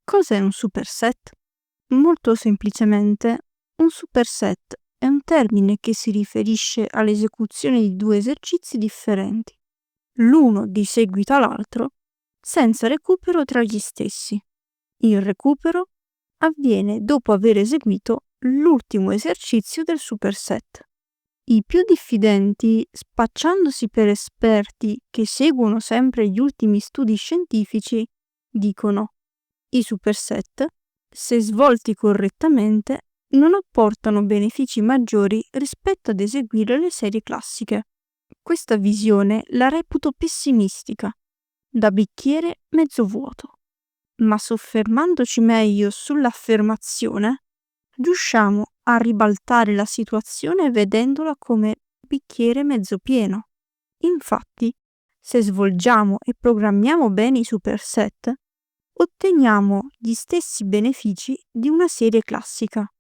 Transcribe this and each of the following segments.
Cos'è un superset? Molto semplicemente, un superset è un termine che si riferisce all'esecuzione di due esercizi differenti, l'uno di seguito all'altro, senza recupero tra gli stessi. Il recupero avviene dopo aver eseguito l'ultimo esercizio del superset. I più diffidenti, spacciandosi per esperti che seguono sempre gli ultimi studi scientifici, dicono: i superset, se svolti correttamente, non apportano benefici maggiori rispetto ad eseguire le serie classiche. Questa visione la reputo pessimistica, da bicchiere mezzo vuoto. Ma soffermandoci meglio sull'affermazione, riusciamo a ribaltare la situazione vedendola come bicchiere mezzo pieno. Infatti, se svolgiamo e programmiamo bene i superset, otteniamo gli stessi benefici di una serie classica,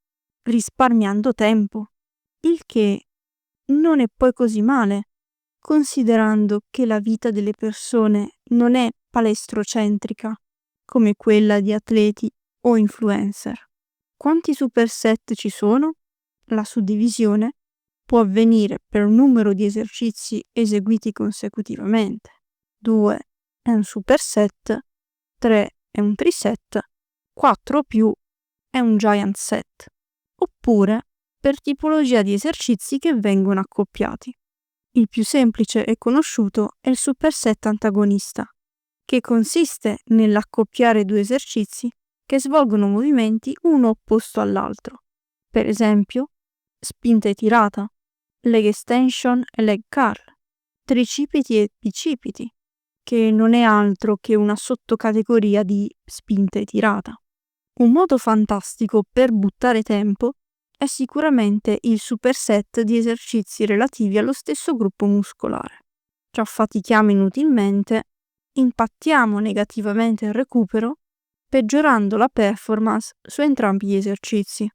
risparmiando tempo, il che non è poi così male, considerando che la vita delle persone non è palestrocentrica come quella di atleti o influencer. Quanti superset ci sono? La suddivisione può avvenire per un numero di esercizi eseguiti consecutivamente. 2 è un superset, 3 è un triset, 4 o più è un giant set, oppure per tipologia di esercizi che vengono accoppiati. Il più semplice e conosciuto è il superset antagonista, che consiste nell'accoppiare due esercizi che svolgono movimenti uno opposto all'altro. Per esempio, spinta e tirata, leg extension e leg curl, tricipiti e bicipiti, che non è altro che una sottocategoria di spinta e tirata. Un modo fantastico per buttare tempo è sicuramente il superset di esercizi relativi allo stesso gruppo muscolare. Ci affatichiamo inutilmente, impattiamo negativamente il recupero, peggiorando la performance su entrambi gli esercizi.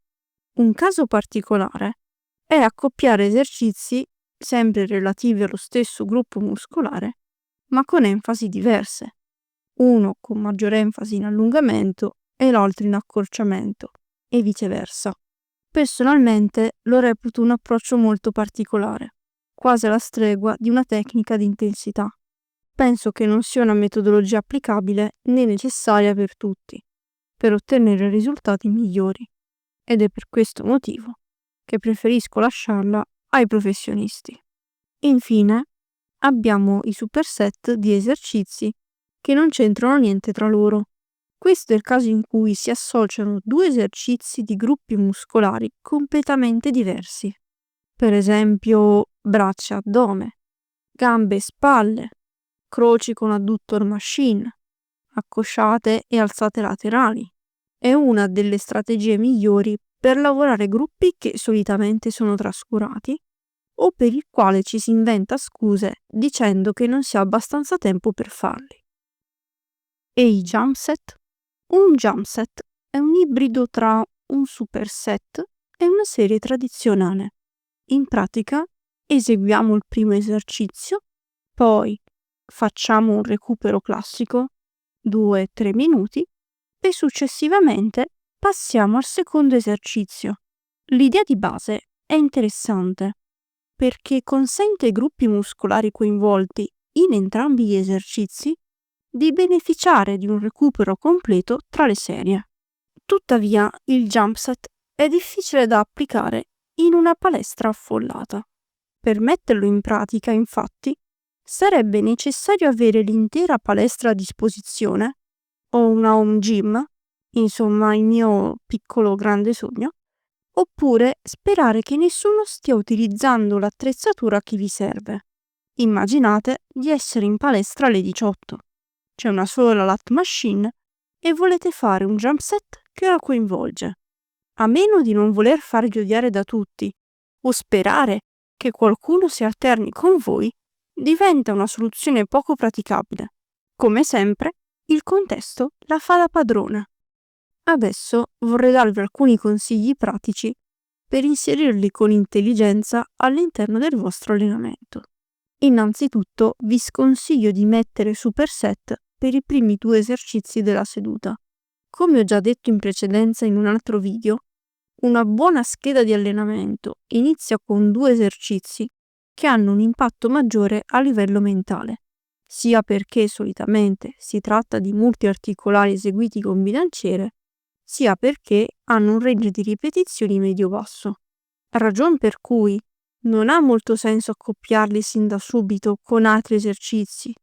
Un caso particolare è accoppiare esercizi sempre relativi allo stesso gruppo muscolare, ma con enfasi diverse, uno con maggiore enfasi in allungamento e l'altro in accorciamento, e viceversa. Personalmente lo reputo un approccio molto particolare, quasi alla stregua di una tecnica di intensità. Penso che non sia una metodologia applicabile né necessaria per tutti, per ottenere risultati migliori, ed è per questo motivo che preferisco lasciarla ai professionisti. Infine, abbiamo i superset di esercizi che non c'entrano niente tra loro. Questo è il caso in cui si associano due esercizi di gruppi muscolari completamente diversi. Per esempio, braccia e addome, gambe e spalle, croci con adductor machine, accosciate e alzate laterali. È una delle strategie migliori per lavorare gruppi che solitamente sono trascurati o per il quale ci si inventa scuse dicendo che non si ha abbastanza tempo per farli. E i jump set? Un jump set è un ibrido tra un superset e una serie tradizionale. In pratica, eseguiamo il primo esercizio, poi facciamo un recupero classico, 2-3 minuti, e successivamente passiamo al secondo esercizio. L'idea di base è interessante perché consente ai gruppi muscolari coinvolti in entrambi gli esercizi di beneficiare di un recupero completo tra le serie. Tuttavia, il jump set è difficile da applicare in una palestra affollata. Per metterlo in pratica, infatti, sarebbe necessario avere l'intera palestra a disposizione o una home gym, insomma il mio piccolo grande sogno, oppure sperare che nessuno stia utilizzando l'attrezzatura che vi serve. Immaginate di essere in palestra alle 18. C'è una sola lat machine e volete fare un jump set che la coinvolge. A meno di non voler farvi odiare da tutti o sperare che qualcuno si alterni con voi, diventa una soluzione poco praticabile. Come sempre, il contesto la fa da padrona. Adesso vorrei darvi alcuni consigli pratici per inserirli con intelligenza all'interno del vostro allenamento. Innanzitutto vi sconsiglio di mettere superset per i primi 2 esercizi della seduta. Come ho già detto in precedenza in un altro video, una buona scheda di allenamento inizia con 2 esercizi che hanno un impatto maggiore a livello mentale, sia perché solitamente si tratta di multiarticolari eseguiti con bilanciere, sia perché hanno un range di ripetizioni medio-basso. Ragion per cui non ha molto senso accoppiarli sin da subito con altri esercizi.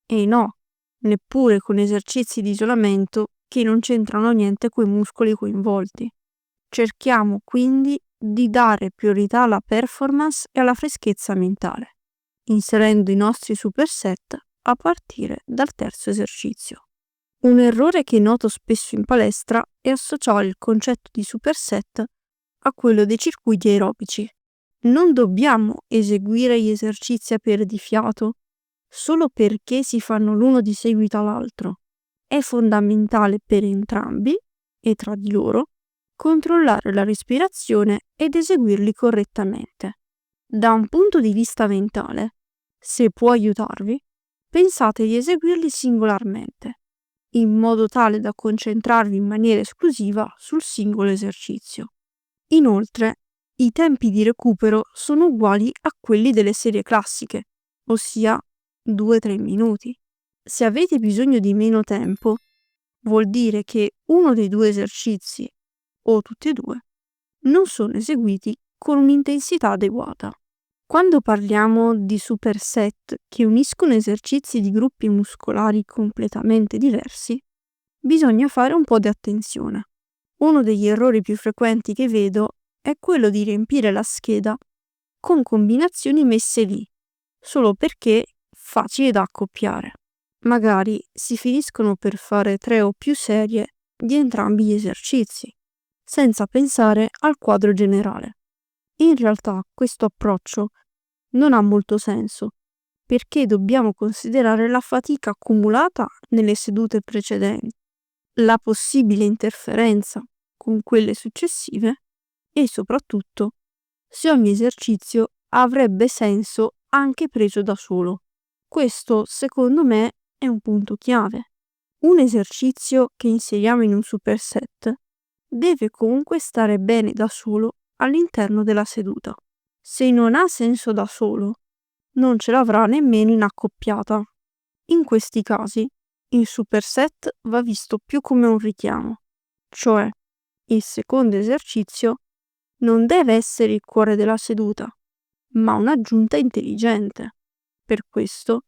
E no, neppure con esercizi di isolamento che non c'entrano niente coi muscoli coinvolti. Cerchiamo quindi di dare priorità alla performance e alla freschezza mentale, inserendo i nostri superset a partire dal terzo esercizio. Un errore che noto spesso in palestra è associare il concetto di superset a quello dei circuiti aerobici. Non dobbiamo eseguire gli esercizi a perdifiato solo perché si fanno l'uno di seguito all'altro. È fondamentale per entrambi e tra di loro controllare la respirazione ed eseguirli correttamente. Da un punto di vista mentale, se può aiutarvi, pensate di eseguirli singolarmente, in modo tale da concentrarvi in maniera esclusiva sul singolo esercizio. Inoltre, i tempi di recupero sono uguali a quelli delle serie classiche, ossia 2-3 minuti. Se avete bisogno di meno tempo, vuol dire che uno dei 2 esercizi, o tutti e 2, non sono eseguiti con un'intensità adeguata. Quando parliamo di superset che uniscono esercizi di gruppi muscolari completamente diversi, bisogna fare un po' di attenzione. Uno degli errori più frequenti che vedo è quello di riempire la scheda con combinazioni messe lì, solo perché facili da accoppiare. Magari si finiscono per fare 3 o più serie di entrambi gli esercizi, senza pensare al quadro generale. In realtà questo approccio non ha molto senso, perché dobbiamo considerare la fatica accumulata nelle sedute precedenti, la possibile interferenza con quelle successive e soprattutto se ogni esercizio avrebbe senso anche preso da solo. Questo, secondo me, è un punto chiave. Un esercizio che inseriamo in un superset deve comunque stare bene da solo all'interno della seduta. Se non ha senso da solo, non ce l'avrà nemmeno in accoppiata. In questi casi, il superset va visto più come un richiamo, cioè il secondo esercizio non deve essere il cuore della seduta, ma un'aggiunta intelligente. Per questo,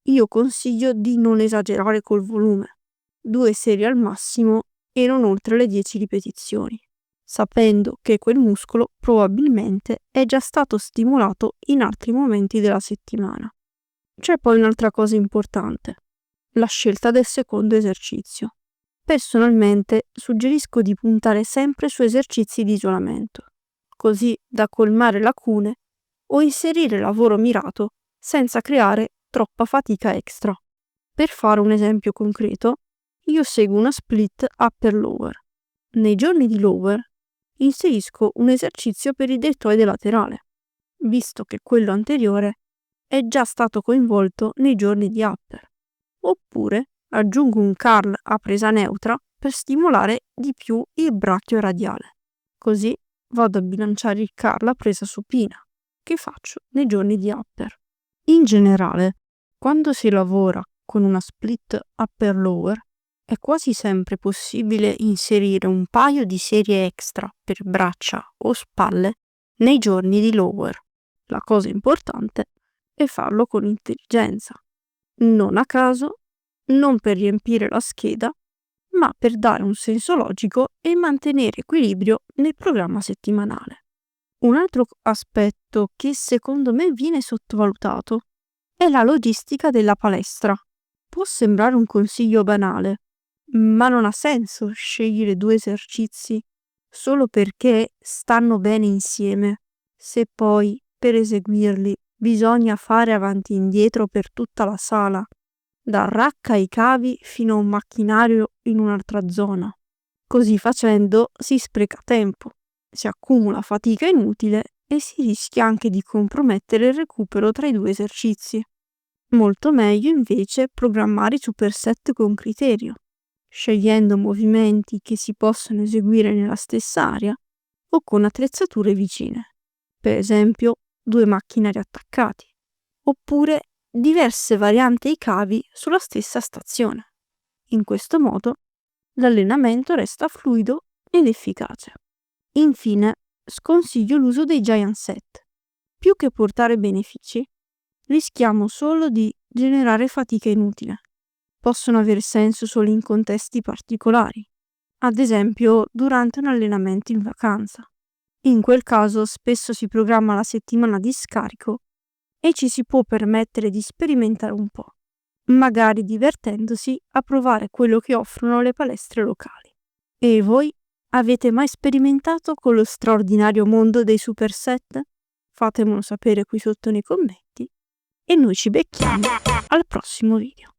io consiglio di non esagerare col volume, 2 serie al massimo e non oltre le 10 ripetizioni, sapendo che quel muscolo probabilmente è già stato stimolato in altri momenti della settimana. C'è poi un'altra cosa importante, la scelta del secondo esercizio. Personalmente suggerisco di puntare sempre su esercizi di isolamento, così da colmare lacune o inserire lavoro mirato senza creare troppa fatica extra. Per fare un esempio concreto, io seguo una split upper-lower. Nei giorni di lower inserisco un esercizio per il deltoide laterale, visto che quello anteriore è già stato coinvolto nei giorni di upper. Oppure aggiungo un curl a presa neutra per stimolare di più il brachio radiale. Così vado a bilanciare il curl a presa supina, che faccio nei giorni di upper. In generale, quando si lavora con una split upper-lower, è quasi sempre possibile inserire un paio di serie extra per braccia o spalle nei giorni di lower. La cosa importante è farlo con intelligenza, non a caso, non per riempire la scheda, ma per dare un senso logico e mantenere equilibrio nel programma settimanale. Un altro aspetto che secondo me viene sottovalutato è la logistica della palestra. Può sembrare un consiglio banale, ma non ha senso scegliere 2 esercizi solo perché stanno bene insieme, se poi per eseguirli bisogna fare avanti e indietro per tutta la sala, dal rack ai cavi fino a un macchinario in un'altra zona. Così facendo si spreca tempo, si accumula fatica inutile e si rischia anche di compromettere il recupero tra i 2 esercizi. Molto meglio invece programmare i superset con criterio, scegliendo movimenti che si possono eseguire nella stessa area o con attrezzature vicine, per esempio 2 macchinari attaccati, oppure diverse varianti ai cavi sulla stessa stazione. In questo modo l'allenamento resta fluido ed efficace. Infine, sconsiglio l'uso dei giant set. Più che portare benefici, rischiamo solo di generare fatica inutile. Possono avere senso solo in contesti particolari, ad esempio durante un allenamento in vacanza. In quel caso spesso si programma la settimana di scarico e ci si può permettere di sperimentare un po', magari divertendosi a provare quello che offrono le palestre locali. E voi avete mai sperimentato con lo straordinario mondo dei superset? Fatemelo sapere qui sotto nei commenti e noi ci becchiamo al prossimo video.